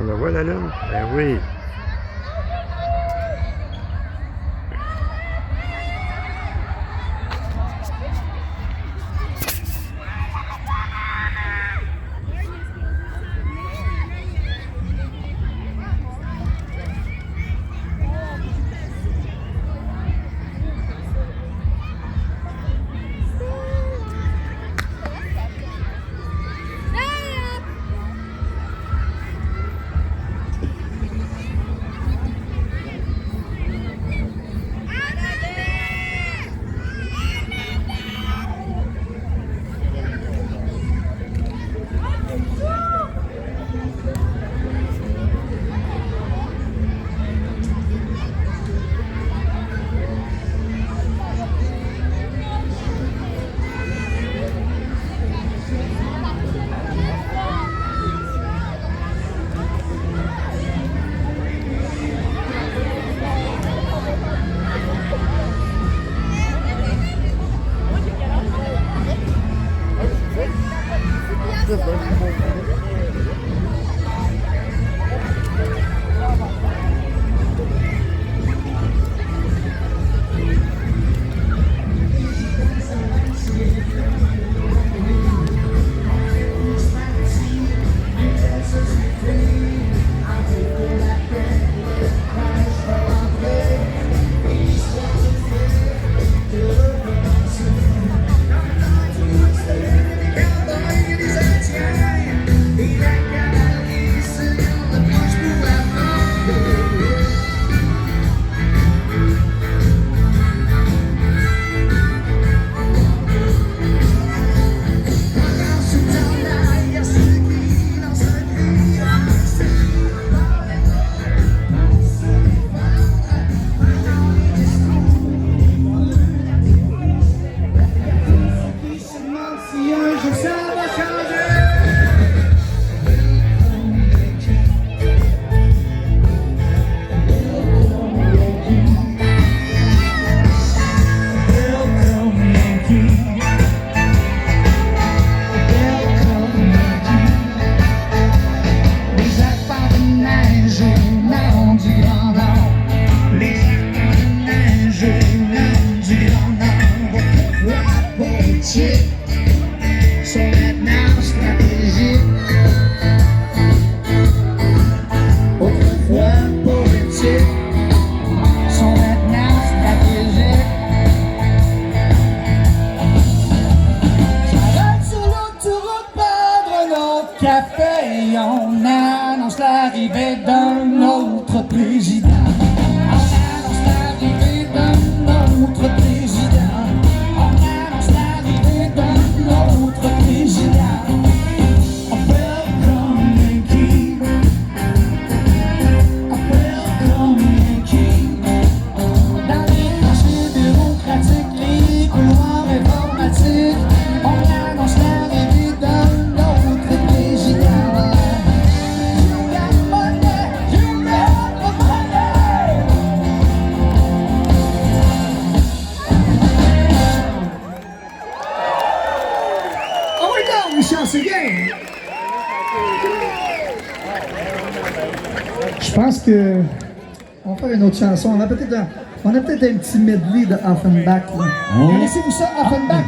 On la voit la lune? Ben oui. Je pense que on va faire une autre chanson. On a peut-être un petit medley de Offenbach. Connaissez-vous ça, Offenbach?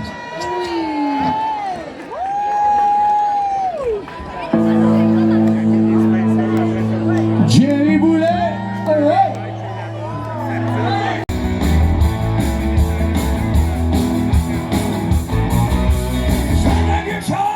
Jerry Boulet, ouais. Bye.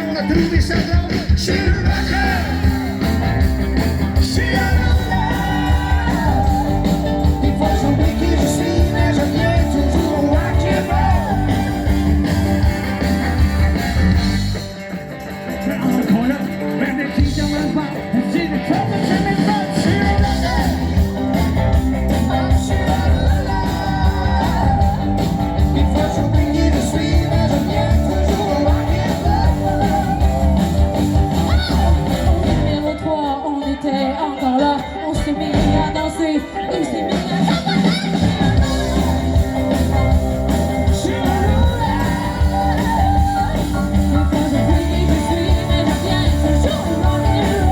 on a trouvé sa blonde. Je suis le rocker. Je suis un rocker. Des fois j'oublie qui je suis, mais je viens toujours au rock and roll. On the corner, where the king don't run by, and see the trouble coming from. Je suis un rocker. Je suis un rocker. Des fois j'oublie qui je suis, mais je viens toujours au rock and roll. Numéro 3, on était encore là, on s'est mis à danser, on s'est mis à Je suis un rocker. Des fois j'oublie qui je suis, mais je viens toujours au rock and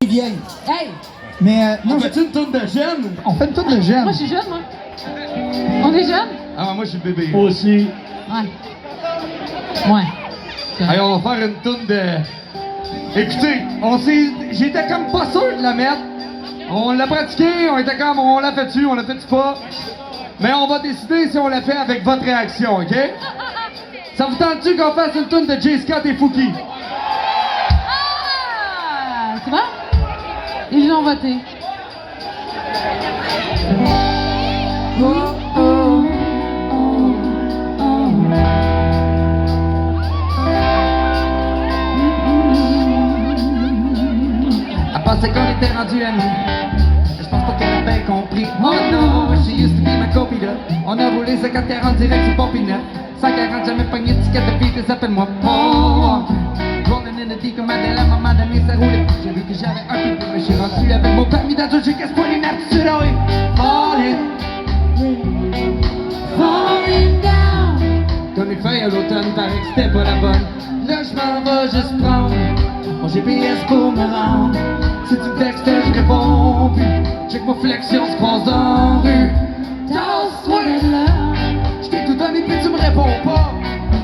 Vieille. Hey! Mais non, On fait une tourne de jeunes? on fait une tour de jeunes. Moi je suis jeune, moi. On est jeune? Ah, moi je suis bébé. Aussi. Ouais. Ouais. Allez, on va faire une tourne de... Écoutez, j'étais comme pas sûr de la mettre. On l'a pratiqué, on était comme, on l'a fait dessus, on l'a fait du pas. Mais on va décider si on l'a fait avec votre réaction, OK? Ça vous tente-tu qu'on fasse une tourne de J. Scott et Fouki? Ah! C'est bon? Ils ont voté. Oh, oh, oh, oh. Elle pensait qu'on était rendu amis. Je pense pas qu'elle a bien compris. Oh non, she used to be ma copine. On a roulé 50-40 direct sur Pompina. 140, jamais pogné de ticket de vie, appelle-moi Paul. Rolling in the deep comme Adèle, à un moment donné ça roulait. J'ai vu que j'avais un peu plus, mais je suis rendu avec mon permis d'ado, j'ai casse pas une aptitude, ah oui. Falling, Falling down. comme les feuilles à l'automne, paraît que c'était pas la bonne. Là je m'en vais juste prendre mon GPS pour me rendre. Si tu me textes, je réponds plus. Check ma flexion, se croise dans la rue. Tasse-toi de là. Je t'ai tout donné puis tu me réponds pas.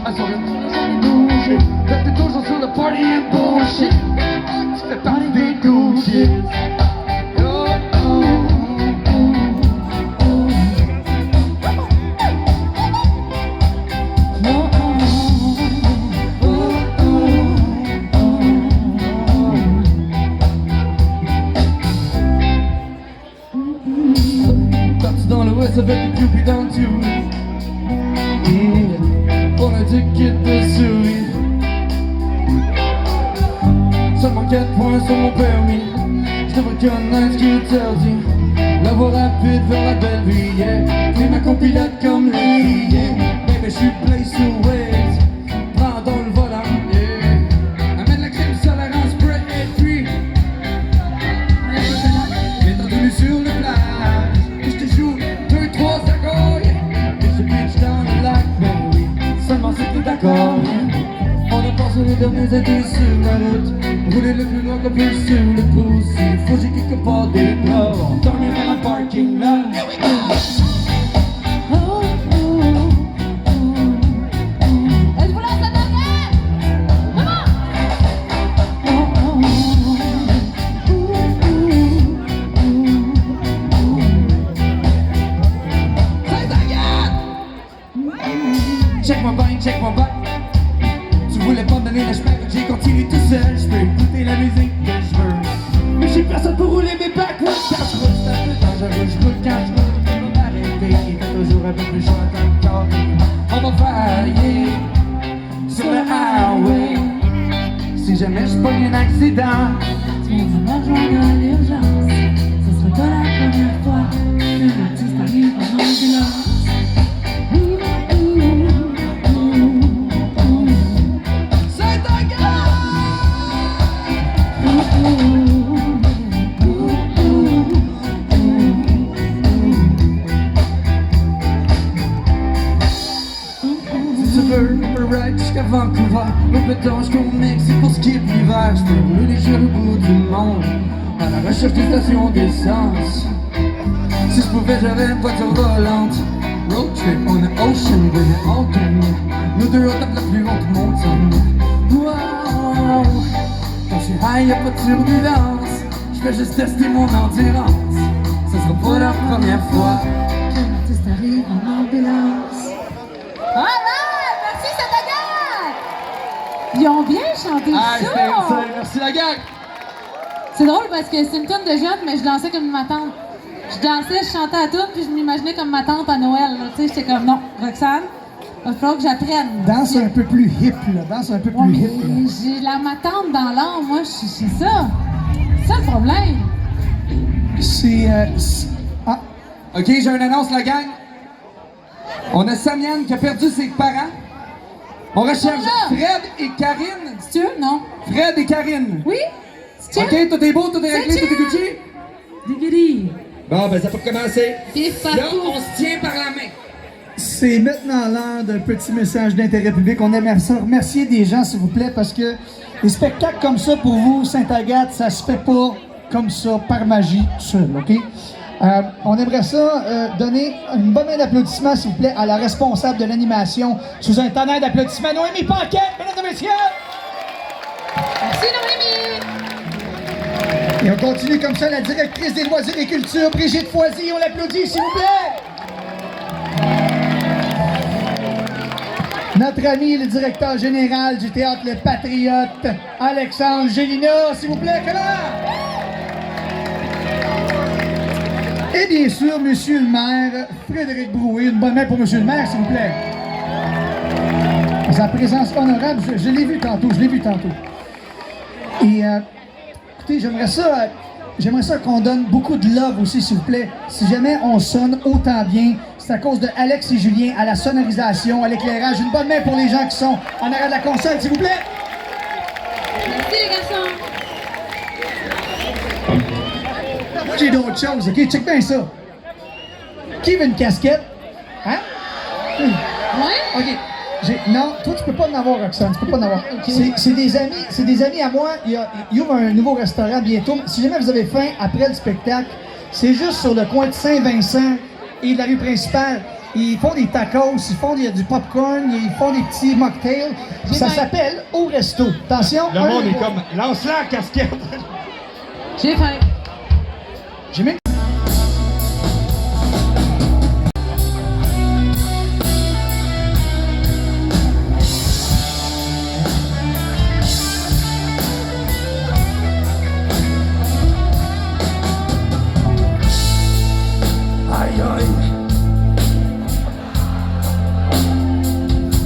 À son retour, j'en ai bougé. Là t'es toujours sur le party and bullshit. Tu fais partie des cool kids. Oh, oh, oh, oh. Parti dans l'ouest avec des groupies dans le tuyau. On a du kit de souris. Seulement 4 points sur mon permis. Je devrais connaître ce qui est interdit. La voie rapide vers la belle vie, yeah. T'es ma pilote comme le yeah. Baby, je suis place to wait. Prends donc le volant, yeah. Amène la crème solaire en spray et puis mets-toi tout nu sur le plage. Et je te joue 2-3 accords, yeah. Et je pitch dans le lac, ben oui, seulement si t'es d'accord. On a passé les derniers étés sur la route. Rouler le plus loin qu'on peut sur le pouce. Il faut que j'ai quelque part des bras. On dormira dans le parking lot. Here we go! Oh, oh, oh, oh. Et je vous laisse la dernière! Comment? Oh, oh, oh. C'est ta gueule! Check my bain, check my bain. Tu voulais pas me donner le chemin, j'ai continué tout seul. Je peux écouter la musique que je veux. Mais j'ai personne pour rouler mes backwards. Quand je roule, c'est un peu dangereux. Je roule quand je roule, je peux pas m'arrêter. Il fait toujours un peu plus chaud encore. On va faire, yeah, sur le highway. Si jamais je pogne un accident, Tu me dis me rejoindre à l'urgence. Ce sera pas la première fois qu'un artiste arrive en ambulance. c'est ta gueule! Si tu veux, on peut ride jusqu'à Vancouver. Au béton jusqu'au Mexique pour skip l'hiver. Je peux rouler les jours au bout du monde, à la recherche des stations d'essence. Si je pouvais, j'aurais une voiture volante. Road trip on the ocean with an autumn. Nous deux au top la plus haute montagne. Wow! Quand je suis high, y'a pas de turbulence. Je fais juste tester mon endurance. Ça sera pas la première fois. Qu'un artiste arrive en ambulance. Alright! Merci, c'est ta gang! Ils ont bien chanté ça! Merci la gang! C'est drôle parce que c'est une tonne de jeunes, mais je dansais comme ma tante. Je dansais, je chantais à tout, puis je m'imaginais comme ma tante à Noël. Tu sais, j'étais comme, non, Roxane, il va falloir que j'apprenne. Danse un peu plus hip, là. Danse un peu Ouais, plus mais hip, là. j'ai ma tante dans l'âme, moi, c'est ça. C'est ça le problème. Ah, Ok, j'ai une annonce, la gang. On a Samiane qui a perdu ses parents. On recherche Voilà. Fred et Karine. C'est-tu? Non. Fred et Karine. Oui? C'est-tu? Ok, tout est beau, tout est réglé, C'est tout est Gucci. Digiri. Bon, ben ça peut commencer. Pif, Là, partout. on se tient par la main. c'est maintenant l'heure d'un petit message d'intérêt public. On aimerait ça remercier des gens, s'il vous plaît, parce que des spectacles comme ça, pour vous, Sainte-Agathe, ça se fait pas comme ça, par magie, tout seul, OK? On aimerait ça donner une bonne main d'applaudissement, s'il vous plaît, à la responsable de l'animation sous un tonnerre d'applaudissements, Noémie Paquet, mesdames et messieurs! Merci, Noémie. Et on continue comme ça, la directrice des loisirs et culture, Brigitte Foisy, on l'applaudit, s'il vous plaît! Notre ami, le directeur général du Théâtre Le Patriote, Alexandre Gélina, s'il vous plaît, comment? Et bien sûr, monsieur le maire, Frédéric Brouet, une bonne main pour monsieur le maire, s'il vous plaît. Sa présence honorable, je l'ai vu tantôt, Et écoutez, j'aimerais ça qu'on donne beaucoup de love aussi, s'il vous plaît. Si jamais on sonne autant bien, c'est à cause de Alex et Julien à la sonorisation, à l'éclairage. Une bonne main pour les gens qui sont en arrière de la console, s'il vous plaît. Merci, les garçons. Moi, j'ai d'autres choses, OK? Check bien ça. Qui veut une casquette? Hein? Ouais? OK. Non, toi, tu peux pas en avoir, Roxane. Tu peux pas en avoir. C'est des amis à moi. Ils ouvrent un nouveau restaurant bientôt. Si jamais vous avez faim après le spectacle, c'est juste sur le coin de Saint-Vincent et de la rue principale. Ils font des tacos, ils font du popcorn, ils font des petits mocktails. Ça s'appelle Au Resto. Attention. Le monde est comme, lance-la la casquette. J'ai faim. J'ai mis... Aïe aïe.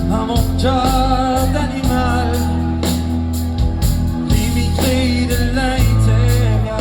Dans mon cœur d'animal, immigré de l'intérieur,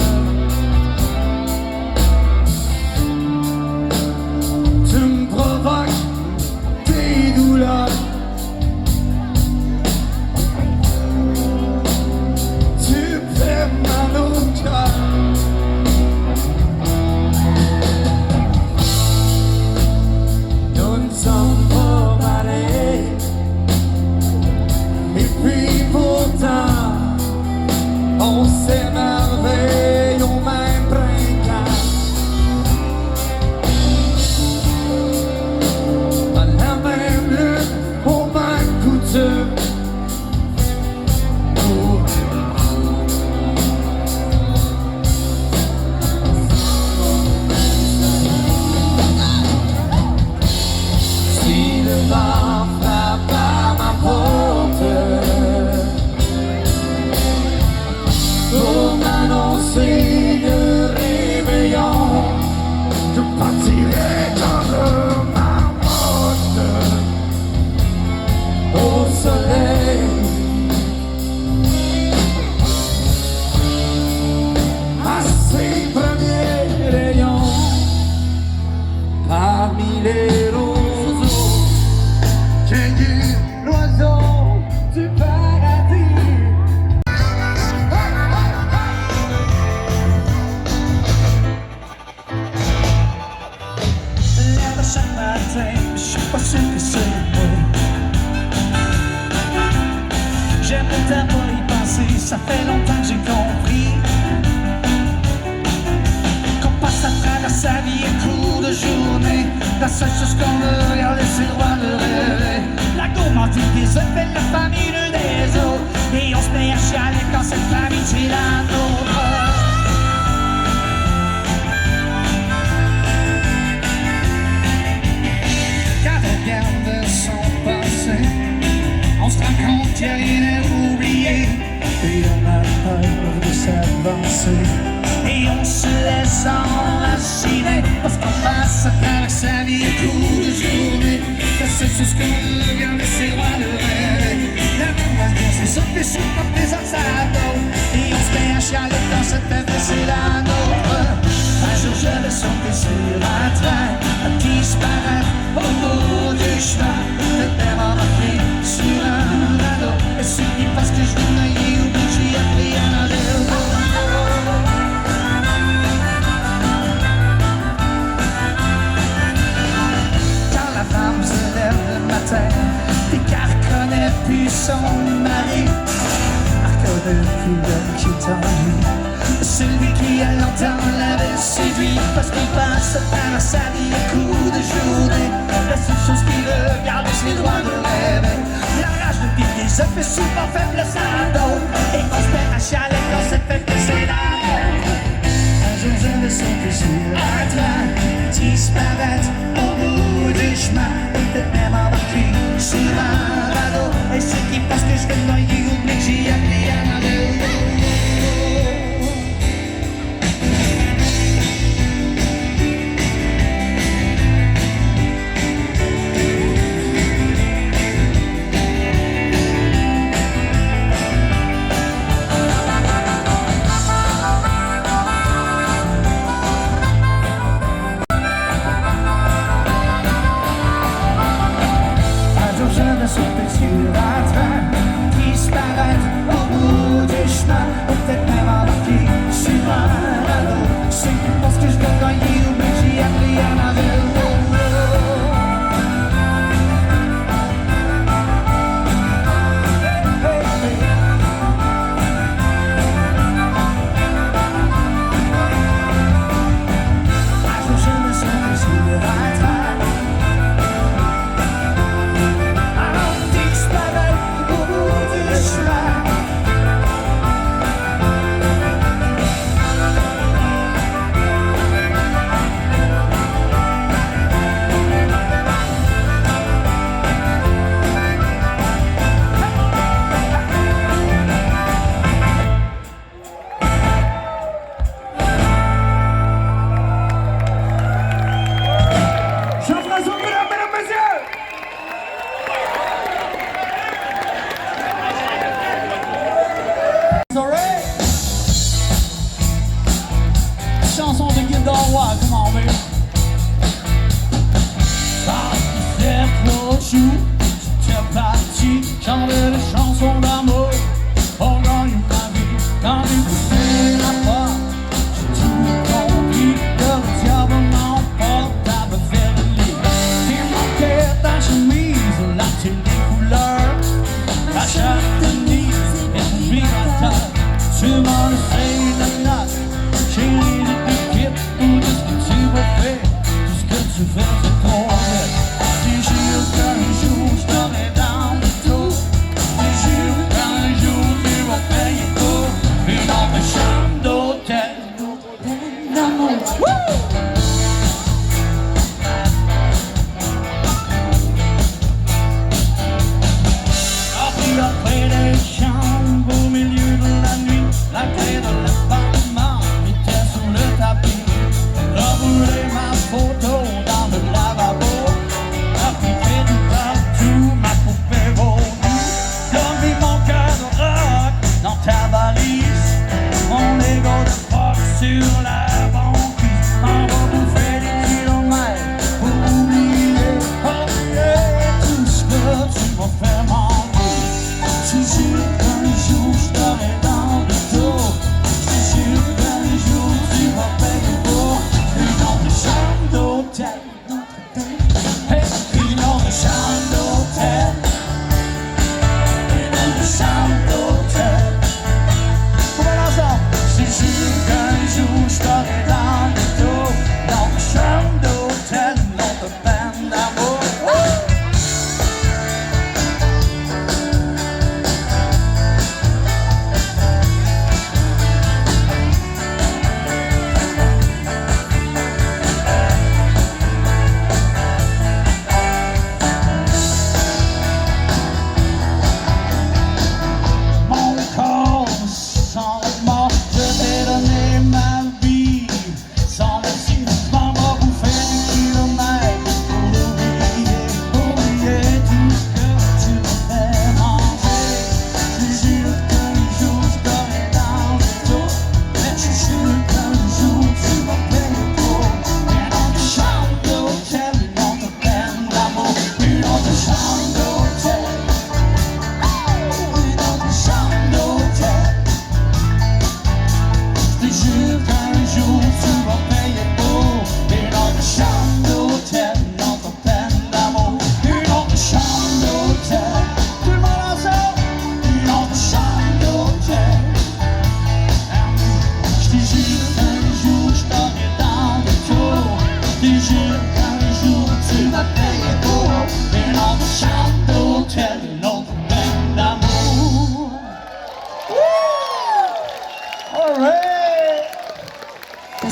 t'as pas y pensé, ça fait longtemps que j'ai compris qu'on passe à travers sa vie un coup de journée. La seule chose qu'on veut regarder, c'est le droit de rêver. La gourmandise des uns fait la famille des autres, et on se met à chialer quand cette famille c'est la nôtre. Regarde son passé, on se rend compte qu'il n'y a rien à oublier, et on a peur de s'avancer, et on se laisse enraciner, parce qu'on passe à travers sa vie un coup de journée. La seule chose qu'on veut regarder, c'est le droit de rêver. L'amour va se dire, c'est ça fait souvent des autres à d'autres, et on se met à chialer quand cette tête c'est la nôtre. Un jour je vais sauter sur un train, à disparaître au bout du chemin, peut-être même embarqué sur un radeau. Et c'est parce que je veux nailler ou que j'ai appris à nager au dos. Quand la femme se lève le matin et qu'elle reconnaît plus son mari, elle reconnaît plus l'homme qui est en lui, celui qui a longtemps l'avait séduit, parce qu'il passe à travers sa vie un coup de journée. La seule chose qu'il veut garder, c'est le droit de rêver. La rage de vivre les a fait souvent faiblesse à d'autres, et on se met à chialer quand cette fête que c'est la nôtre. Un jour je vais sauter sur un train, disparaître au bout du chemin, peut-être même embarqué sur un radeau. Et ceux qui pensent que je vais me noyer oublient que j'ai appris à nager. Sauter sur un train, disparaître au bout du chemin, ou peut-être même embarquer sur un radeau. Ceux qui pensent que je vais noyer ou que j'ai appris à nager. Un jour je me sauter sur un train, chanson de Gilda Roy, comment on veut. Ça fait trop chou, j'étais parti, chanter des chansons d'amour pour gagner ma vie. Quand j'écoutais la voix, j'ai tout compris que le diable m'emporte à me faire le lit. Il manquait ta chemise, la télé couleur, la chatte de Nice et ton vibrateur. Tu m'en essayes de note, chérie. Tout ce que tu veux faire, tout ce que tu fais, c'est trop vrai. Tu jures qu'un jour je t'aurai dans le dos. Tu jures qu'un jour tu vas payer tout. Une autre chambre d'hôtel. Après les chambres au milieu de la nuit, la clé de l'appartement était sous le tapis. Roulé ma photo dans le lavabo, appliqué du partout ma poupée vaudou. J'ai mis mon cœur de rock dans ta valise, mon ego de pop sur la banquise. On va bouffer des kilomètres pour oublier tout ce que tu m'as fait manquer. Tu jures qu'un jour je t'aurai dans le dos.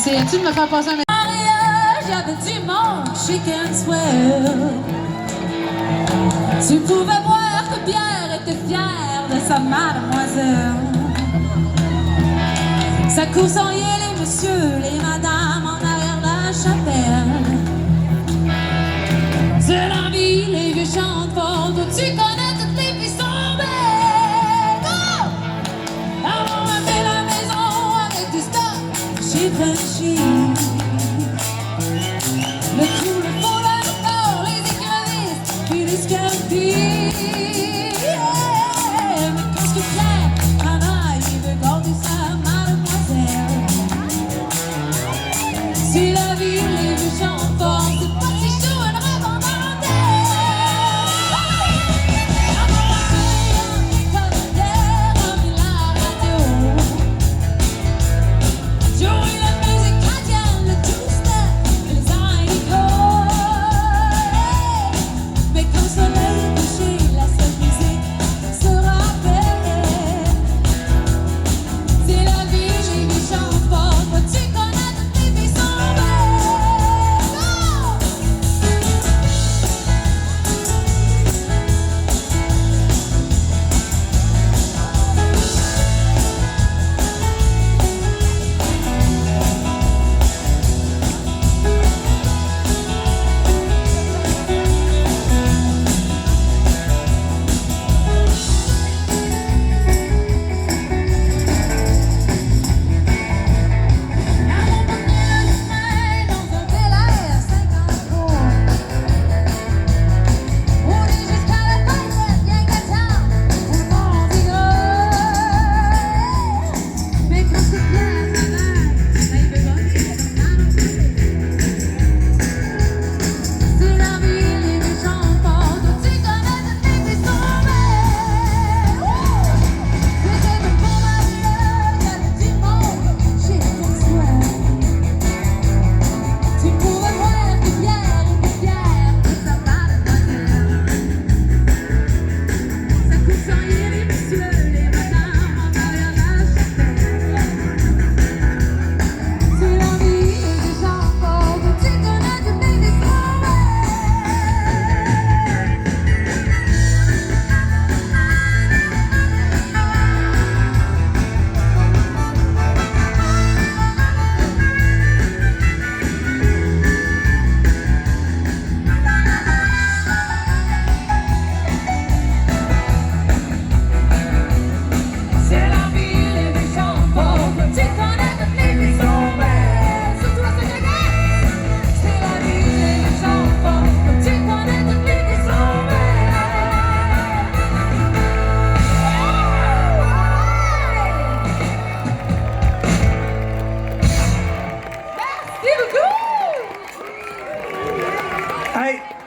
Essayais-tu de me faire passer un message? Mariage, y'avait du monde, chicken swell. Tu pouvais voir que Pierre était fier de sa mademoiselle. Ça coursait les messieurs, les madames en arrière la chapelle. C'est la vie, les vieux chantent fort, toi tu connais toutes les filles sont belles. Oh! Alors on fait la maison avec du stock chez Frenchy. Le trou, le fond, le corps, les écrevisses, puis les scalpis. Mais quand ce que Pierre travaille, il veut garder sa mademoiselle. Si la vie, les vieux chantent fort, c'est pas si chaud, une revendante.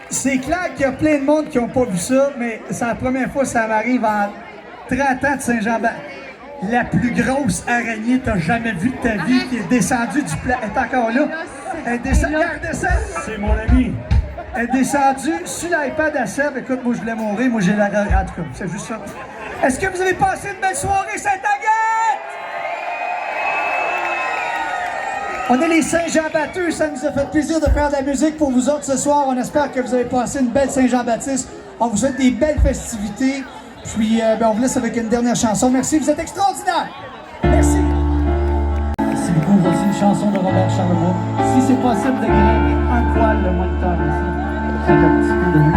C'est clair qu'il y a plein de monde qui n'ont pas vu ça, mais c'est la première fois que ça m'arrive en 30 ans de Saint-Jean-Baptiste. La plus grosse araignée que tu as jamais vue de ta vie qui est descendue du plat. Elle est encore là. Elle descend. C'est mon ami. Elle est descendue sur l'iPad à Seb. Écoute, moi je voulais mourir, moi j'ai la... En tout cas, c'est juste ça. Est-ce que vous avez passé une belle soirée, Sainte-Agathe? On est les Saint-Jean-Baptistes, ça nous a fait plaisir de faire de la musique pour vous autres ce soir. On espère que vous avez passé une belle Saint-Jean-Baptiste. On vous souhaite des belles festivités. Puis on vous laisse avec une dernière chanson. Merci, vous êtes extraordinaires. Merci. Merci beaucoup. Voici une chanson de Robert Charlebois. Si c'est possible de grimper un poil le moniteur ici, c'est un petit peu de lui.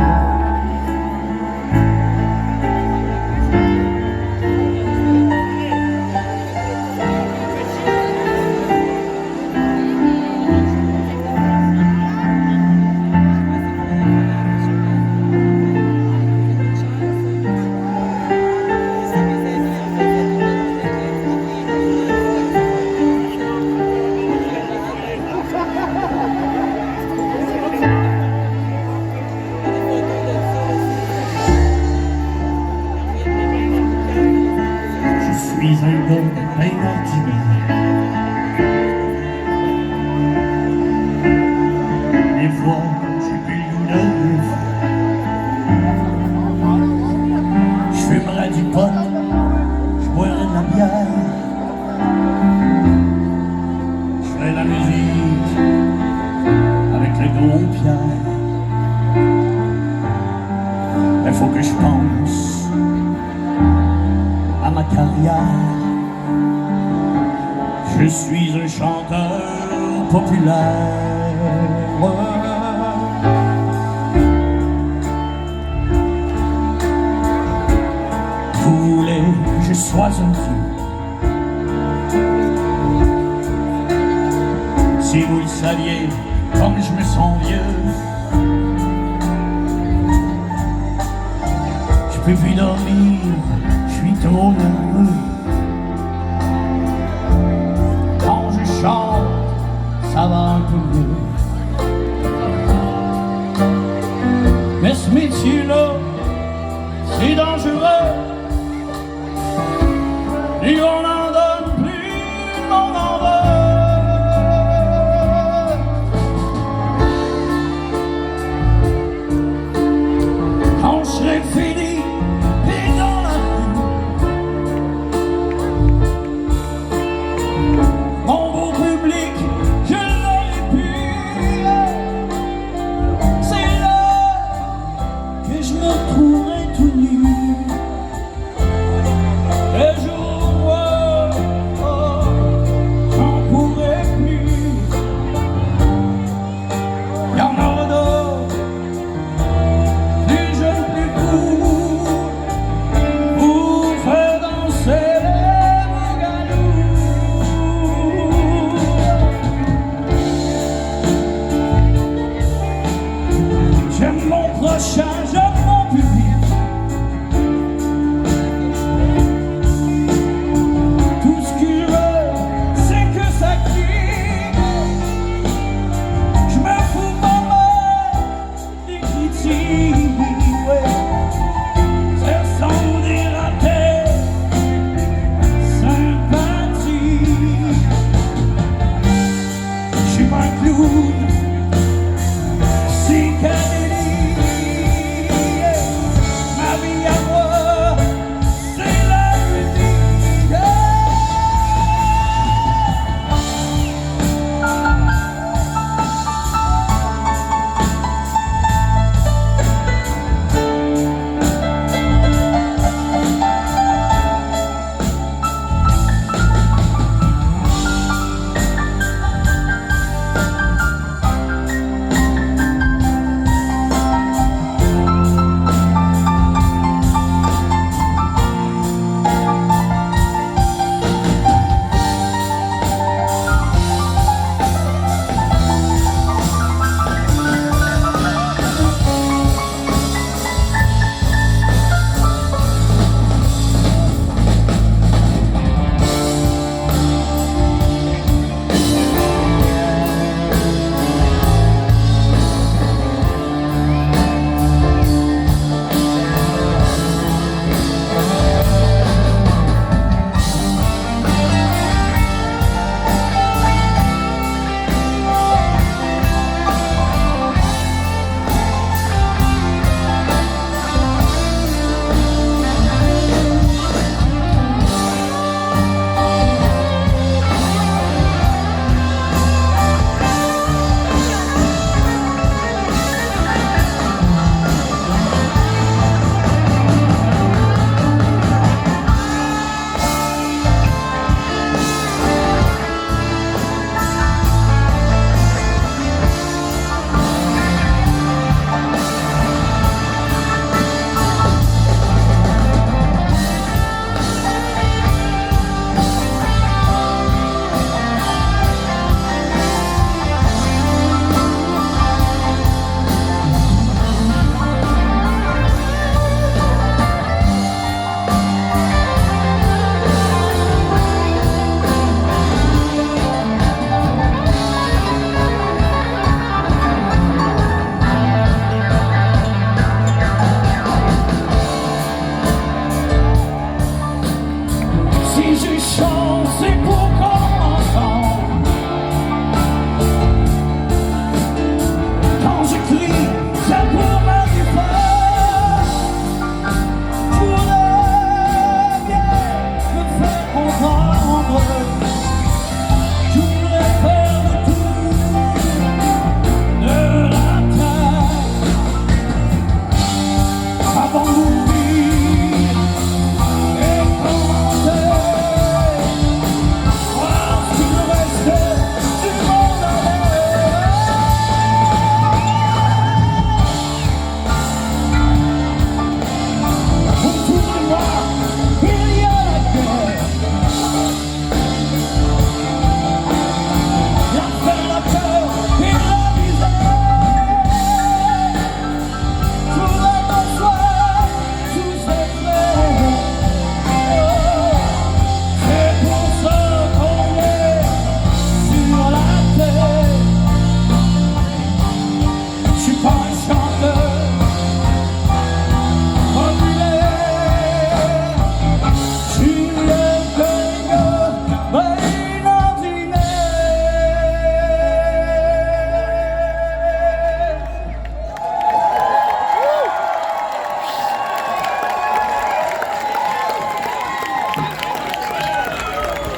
Des fois, j'ai plus le neuf. Je fumerais du pot, je boirais de la bière. Je ferais la musique. arrière. Je suis un chanteur populaire. Vous voulez que je sois un vieux? Si vous le saviez, comme je me sens vieux, je peux plus dormir, je suis trop nerveux. Quand je chante, ça va un peu mieux. Mais ce métier-là, c'est dangereux. Et on n'en donne plus, on en veut. Quand je serai fini et dans la rue, mon beau public, je l'aurai plus. C'est là que je me retrouverai tout nu. Le jour où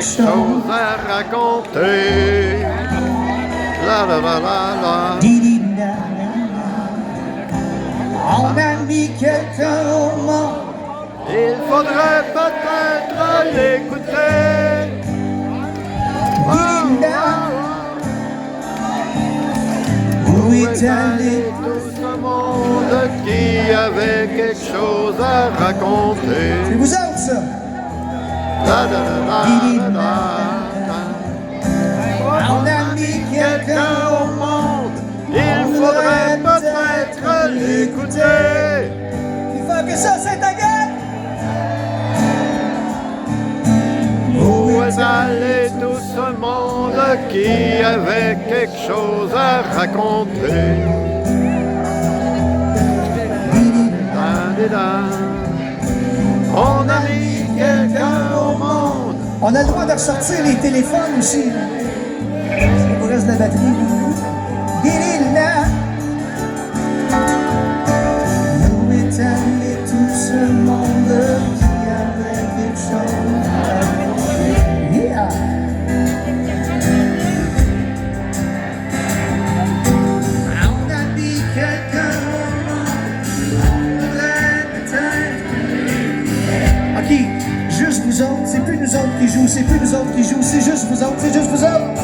quelque chose à raconter. La la la la la. On a mis quelqu'un au monde. Il faudrait peut-être l'écouter. Où est allé tout ce monde qui avait quelque chose à raconter? C'est vous autres, ça? La la la la la. On a mis quelqu'un au monde. Il faudrait peut-être l'écouter. Il faut que ça, c'est ta gueule. Où est allé tout ce monde qui avait quelque chose à raconter? On a mis quelqu'un au monde. On a le droit de ressortir les téléphones aussi. Il vous reste de la batterie. Didina. Où est allé tout ce monde qui avait quelque chose à raconter? Yeah. On a mis quelqu'un au monde. On pourrait peut-être. OK, juste vous autres, c'est plus nous autres qui jouent, c'est plus nous autres qui jouent, c'est juste vous autres, c'est juste vous autres.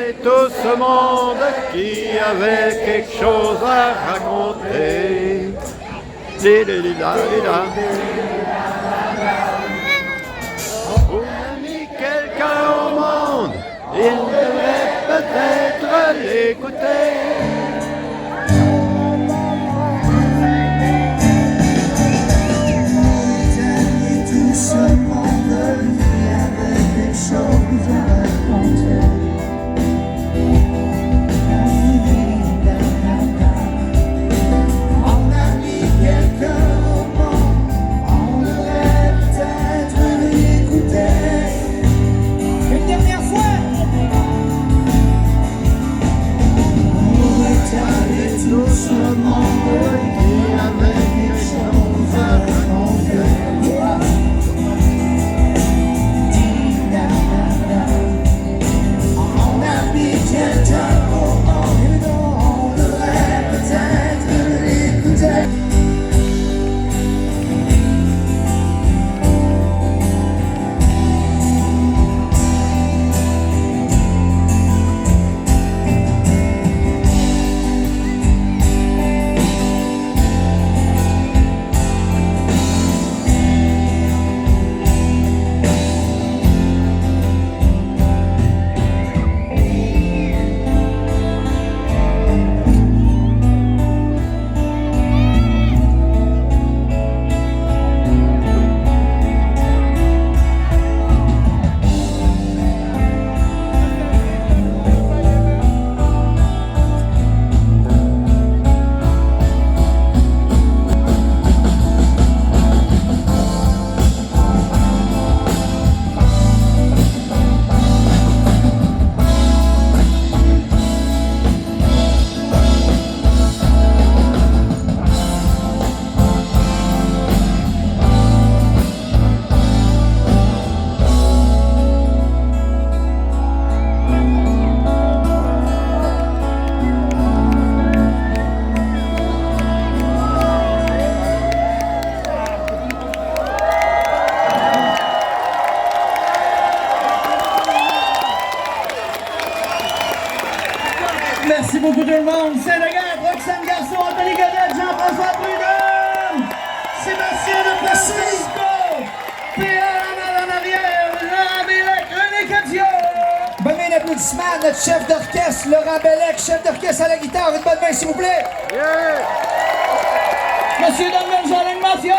Et tout ce monde qui avait quelque chose à raconter. Di-di-di-da-di-da. On a mis quelqu'un au monde, il devrait peut-être l'écouter. Tout ce monde qui avait quelque chose à raconter. On a mis quelqu'un au monde, on devrait peut-être l'écouter. Une dernière fois. Où est allé tout ce monde qui avait quelque chose à raconter? On a mis quelqu'un au monde, on devrait peut-être l'écouter. Merci beaucoup tout le monde. Saint-Agathe, Roxane Garçon, Anthony Godette, Jean-François Prudhomme, Sébastien de Francisco, Pierre en arrière, Laurent Bellec, René Cadio. Bonne main d'applaudissements à notre chef d'orchestre, Laurent Bellec, chef d'orchestre à la guitare. Une bonne main, s'il vous plaît. Yeah! Monsieur Daniel Jean-Luc Mathieu.